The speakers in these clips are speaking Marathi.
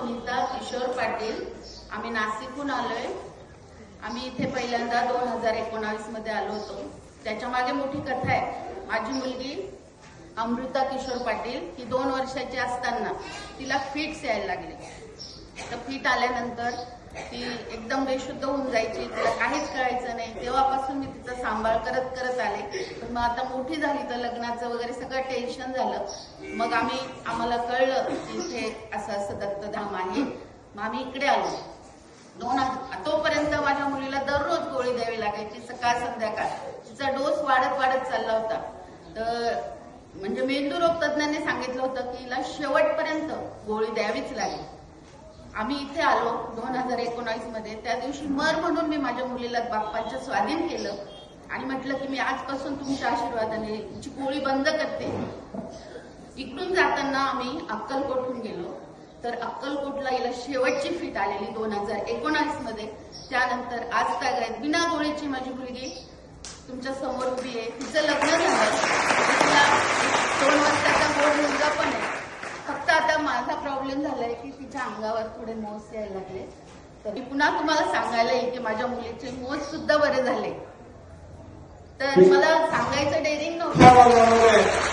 सुनीता किशोर पाटील। आम्ही नाशिकहून आलोय। आम्ही इथे पहिल्यांदा 2019 मध्ये आलो होतो। त्याच्या मागे मोठी कथा आहे। माझी मुलगी अमृता किशोर पाटील ही 2 वर्षाची असताना तिला फिट्स यायला लागले। तर फिट आल्यानंतर ती एकदम बेशुद्ध होऊन जायची, तिला काहीच कळायचं नाही। तेव्हापासून मी तिचा सांभाळ करत आले। पण मग आता मोठी झाली तर लग्नाचं वगैरे सगळं टेन्शन झालं। मग आम्हाला कळलं की इथे असं दत्तधाम आहे। मग आम्ही इकडे आलो। तोपर्यंत माझ्या मुलीला दररोज गोळी द्यावी लागायची, सकाळ संध्याकाळ। तिचा डोस वाढत चालला होता। तर म्हणजे मेंदू रोग तज्ञांनी सांगितलं होतं की हिला शेवटपर्यंत गोळी द्यावीच लागेल। आम्ही इथे आलो 2019 मध्ये। त्या दिवशी मर म्हणून मी माझ्या मुलीला बाप्पाच्या स्वाधीन केलं आणि म्हटलं की मी आजपासून तुमच्या आशीर्वादाने तिची गोळी बंद करते। इकडून जाताना आम्ही अक्कलकोटहून गेलो। तर अक्कलकोटला हिला शेवटची फिट आलेली 2019 मध्ये। त्यानंतर आज तागायत बिना गोळीची माझी मुलगी तुमच्या समोर उभी आहे। तिचं लग्न झालं, तिला 2 वर्षाचा गोड मुलगा पण आहे। फक्त आता माझा प्रॉब्लेम झालाय की तिच्या अंगावर थोडे मोस यायला लागले। तर मी पुन्हा तुम्हाला सांगायला येईल की माझ्या मुलीचे मोस सुद्धा बरे झाले। तर मला सांगायचं डेअरिंग नव्हतं।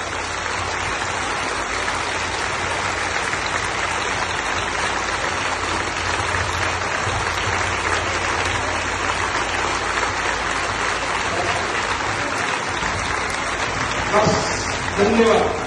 धन्यवाद।